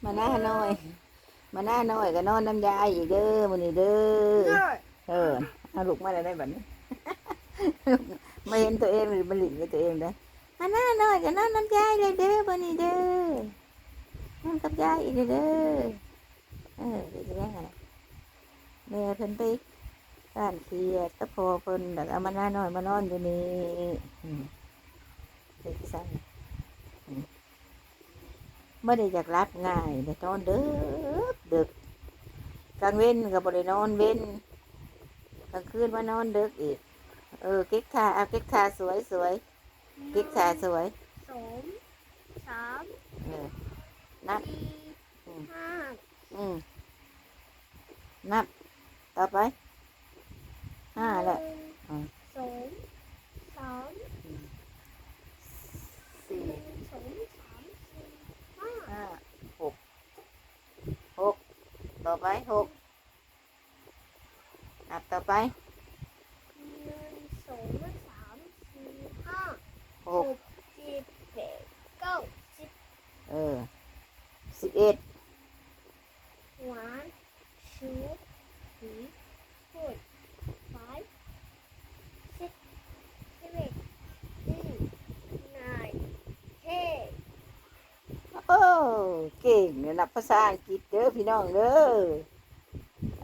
มาหน้าน้อยมาหน้าน้อยก็นอนน้ำยายอีกเด้อมื้อนี้เด้อเอาลูกมาได้บัดนี้ไม่เห็นตัวเองหรือมันหลินกับตัวเองได้มาหน้าน้อยก็นอนน้ำยายเลยเด้อมื้อนี้เด้อนอนกับยายอีกเด้อเป็นยังไงแม่เพิ่นไปร้านเครียดก็พอเพิ่นแล้วเอามาหน้าน้อยมานอนอยู่นี่เด็กสั่นไม่ได้อยากรับง่ายได้นอนดึกกลางเว้นก็บ่ได้นอนเว้นกลางคืนมานอนดึกอีกเก๊กขาเอาเก๊กขาสวยเก๊กขาสวยสองสามนับสี่ห้านับต่อไป5แล้วสองสามสี่สองสามสี่ห้าหกต่อไป6นับต่อไปหนึ่งสองสามสี่ห้าห6กเจ็ดแปดเก้าสิบ11 one two three four five six seven eight nine ten โอ้เก่งเนี่ยนับภาษาอังกฤษเด้อพี่น้องเด้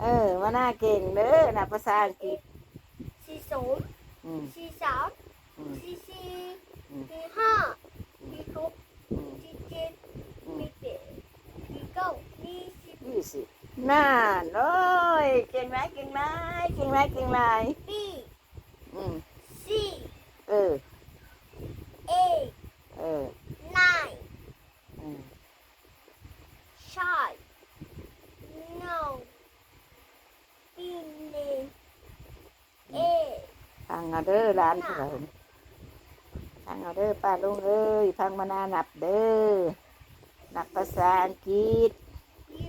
อมาหน้าเก่งเด้อนับภาษาอังกฤษสี่สองสี่สามสี่สี่สี่ห้าสี่หกสี่เจ็ดสี่แปดสี่เก้า20น่าโอ้ยเก่งไหมเก่งไหมเก่งไหมเก่งไหมB อืม C เออ A 9 Shy No B A ฟังเอาเด้อร้านเพิ่นฟังเอาเด้อป้าลุงเอ้ยฟังมานานับเด้อนับภาษาอังกฤษ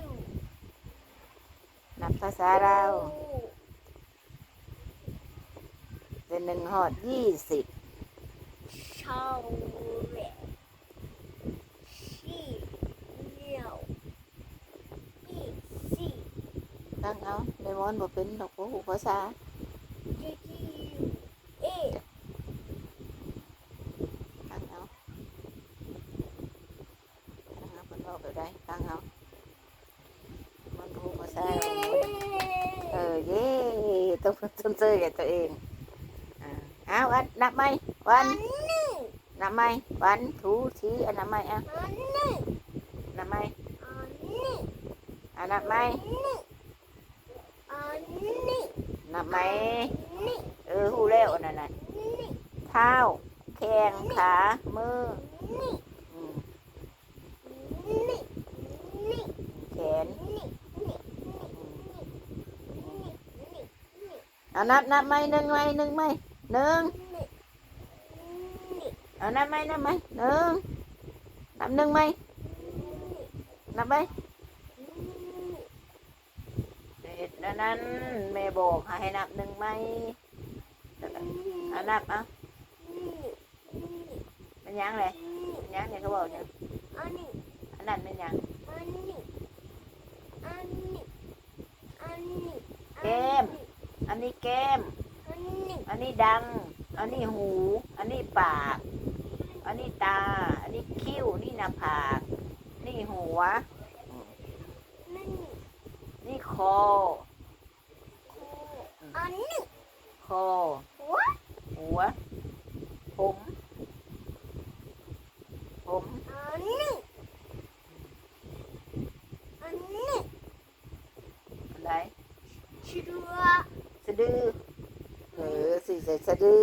U นับภาษาเราวเป็น1 ฮอด 20Chocolate She No B C ฟังเอาในมอนบ่เป็นดอกบ่ฮู้ภาษา D U A ฟังเอาเพิ่นบอกไปได้ฟังเอามันฮู้ภาษาเย้ต้องเจอกับตัวเองเอาอันนับไหมวันนับไหมวันทูทีอันนับไหมนับไหมนับไหมนับไหมฮู้แล้วนั่นน่ะเท้าแข้งขามือแขนเอานับไหม1ไหม1ไหม1เอานับไหม1นับ1ไหมนับไหมเด็ดนั้นแม่บอกให้นับ1ไหมเอานับเอาเป็นยังเลยเป็นยังเนี่ยเขาบอกเนี่ยอันนั้นเป็นยังแก้มอันนี้แก้มอันนี้ดังอันนี้หูอันนี้ปากอันนี้ตาอันนี้คิ้วนี่หน้าผากนี่หัวนี่คอคอหัวผมอะไรสะดือสิใส่สะดือ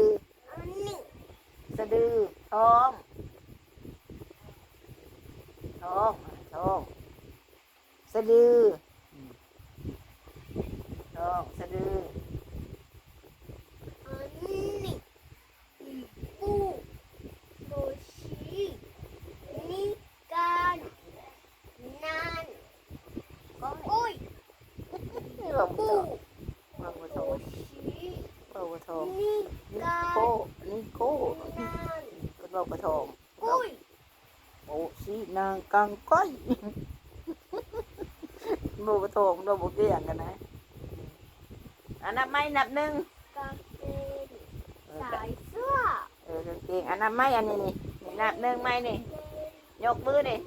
ท้องสะดือท้องสะดือนี่บอกว่าโทนี่โก้ก็บอกว่าทองโอ้ชีนางกังก้อย บูกระโถงโดบุกเกี่ยงกันนะอันนับไหมนับหนึ่ง กางเกงสายเสื้อก างเกงอันนับไหมอันนี้นี่นับหนึ่งไหมนี่ยกมือนี่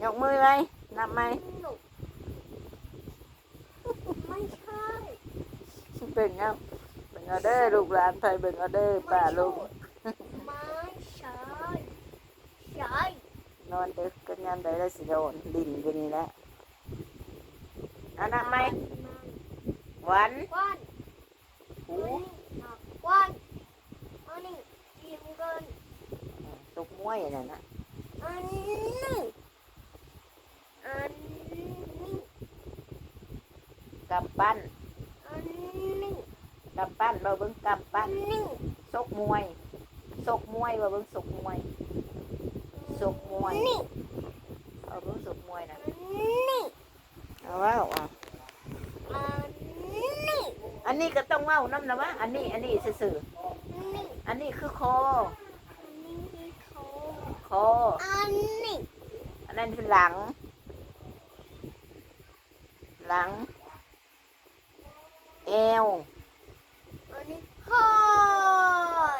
ยกมือไหมนับไหม ไม่ใช่ เบิ่งเอาเบิ่งเอาเด้อลูกหลานไทยเบิ่งเอาเด้อป้าลุง ไม่ใช่ใช่ นอนดึกก็งานใดแล้วสิโดนดินกันนี่แหละอันนับไหมวัน วัน หู วันอันนี้ทีมกัน ตกมวยอันนั้นนะ อันนี้อันนี้ กำปั้น อันนี้ กำปั้นเราเบิ่งกำ อั ปั้ น น นี้ ซกมวยซกมวยว่าเบิ่งซกมวยซกมวย นี่ เอาเบิ่งซกมวยนะ อันนี้ เอาว่าอ่ะ อันนี้ อันนี้ก็ต้องเว้าน้ำนะวะอันนี้ซื่อ นี่ ๆอันนี้คือคอ อันนี้เขา คอ อันนี้ อันนั้นคือหลัง หลังเอว อันนี้หอ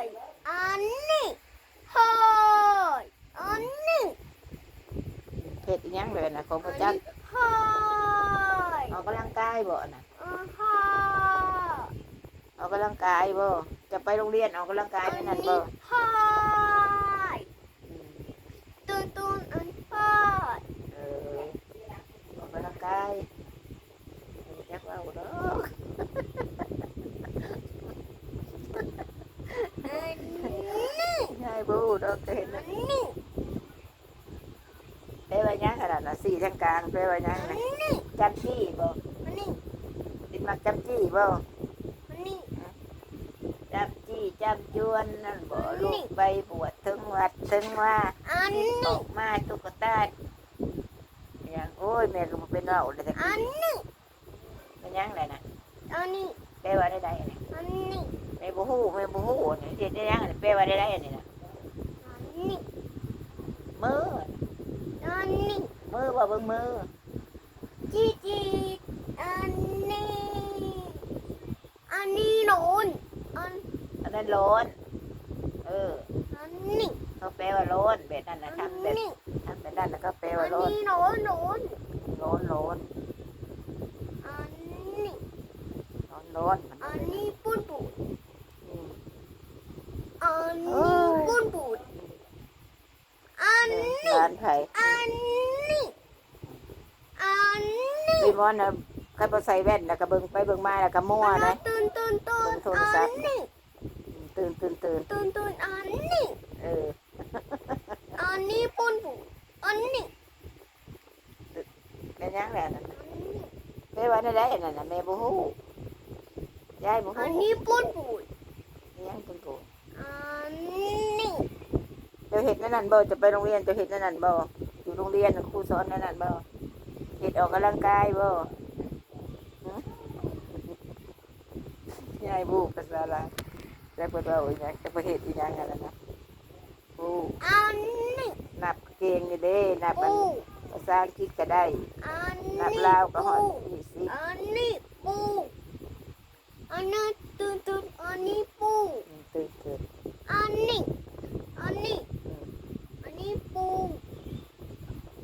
ยอันนี้หอยอันนี้ เผ็ดอีหยังเลยนะของพ อั ระ น เจ้า นี้หอย ออกกำลังกายบ่น่ะ หอย ออกกำลังกายบ่จะไปโรงเรียนออกกำลังกายไม่นั่นบ่ หอยตูนอันหอย เออออกกำลังกายจักว่าดอก อันนี้ ยายบูดอกเห็น อั นะ นนี้ เปว่าหยังขนาดน่ะสี่ทางกลางเปว่าหยัง อัน นะ นี้ จำจี้บ่ อันนี้ ติดมักจำจี้บ่ อันนี้ จำจี้จำจวนนั่นบ่ลูกใบบวชถึงวัดถึงว่า อัน อ นี้ อกมาตุ๊กตาอย่างโอ้ยแม่ก็บ่เป็นเราเลยแต่ อันนี้ เป็นหยังไงนะ อันนี้ แปลว่าได้ๆนี่ อันนี้ แม่บ่ฮู้นี่เฮ็ดได้หยังนี่แปลว่าได้ๆนี่น่ะ อันนี้ มือ อันนี้ มือว่าเบิ่งมือ จีจีอันนี้อันนี้โนนอัน อันนั้นร้อนเออ อันนี้ เขาแปลว่าร้อนแบบนั้น อั นะ น ทำแบบ นี้ นั้นแล้วก็แปล อั ว่าน ร้อน นี้โนนโนน ร้อนร้อน อันนี้ ร้อนร้อนมัน อันนี้ปูนปูน อืม อันนี้ปูนปูนอันนี้ ร้านไผ อันนี้อันนี้ รีมอนน่ะใครบ่ใส่แว่นแล้วก็เบิ่งไปเบิ่งมาแล้วก็มั่วนะ ตื่นตื่นตื่น โทรศั อั พท์ นนี้ ตื่น ตื่นตื่นอันนี้ เออ อันนี้ปูนปูนอันนี้ เป็นหยังแหละนั่น อันนี้ แปลว่าได้ๆนั่นน่ะแม่บ่ฮู้ยายบ่ อั ฮู้ นนี้ปูนปูน อิหยังเป็นกู อันนี้ เจ้าเฮ็ดนั่นนั่นบ่จะไปโรงเรียนเจ้าเฮ็ดนั่นนั่นบ่อยู่โรงเรียนครูสอนนั่นนั่นบ่เฮ็ดออกกำลังกายบ่หึยายบูภาษาลาวแล้วเพิ่นว่าอีหยังจะไปเฮ็ดอีหยังนั่นน่ะนะบู อันนี้ นับเก่งอยู่เด้นับอัน ปู ภาษาอังกฤษก็ได้ อัน นับ นี้ ลาวก็ฮอด ปู 20 อันนี้ปูอันนั้นตื่นตื่นอันนี้ปู ตื่นเกิด อันนี้อันนี้อันนี้ปู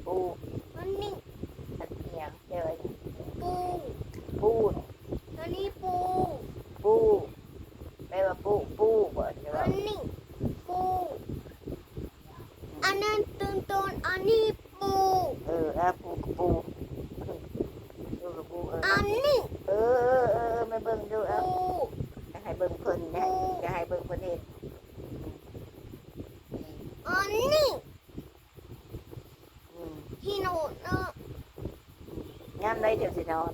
ปู อันนี้ อันอิหยังเด้อ ปู ปู อันนี้ปู ปูแปลว่าปูบ่เด้อ อันนี้ปูอันนั้นตื่นตื่นอันนี้ปู เออปูกับปูดูกับปูเออ อันนี้ ไม่เบิ่งดู ปู จะให้เบิ่งเพิ่นจะให้เบิ่งเพิ่นเฮ็ด อันนี้ อืม ที่โน่นเนาะ ยามใดเดี๋ยวสินอน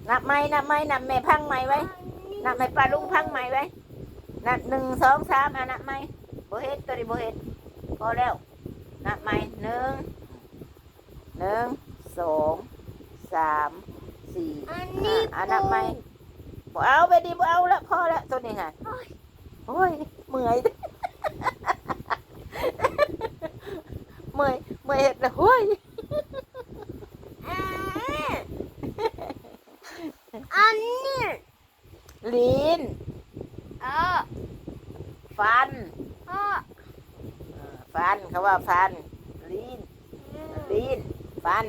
นับไหมนับแม่พังไหมไว้นับให้ป้าลุงพังไหมไว้นับ1 2 3นับไหมบ่เฮ็ดตัวนี้บ่เฮ็ดพอแล้วนับไหม1 2 3 4 อันนี้ นับไหมบ่เอาไปดิบ่เอาละพอละตัวนี้ค่ะโอ้ยเมื่อย เมื่อยเฮ็ดแล้วโอ้ย ฟัน พ่อ ฟันเขาว่าฟันลิ้นลิ้นฟัน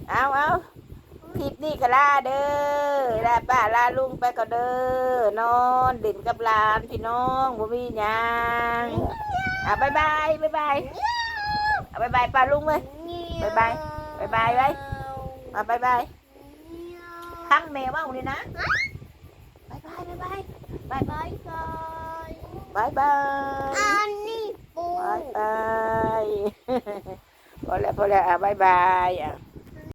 เอาคลิปนี้ก็ลาเด้อลาป้าลาลุงไปก็เด้อนอนเด่นกับหลานพี่น้องบ่มีหยังบายบายบายบายบายบายป้าลุงเว้ยบายบายบายบายไว้มาบายบายทั้งแมวว่าวันนี้นะบายบายบายบายบาย บายบาย บายบาย อันนี้ปู บายบายพอแล้วบายบาย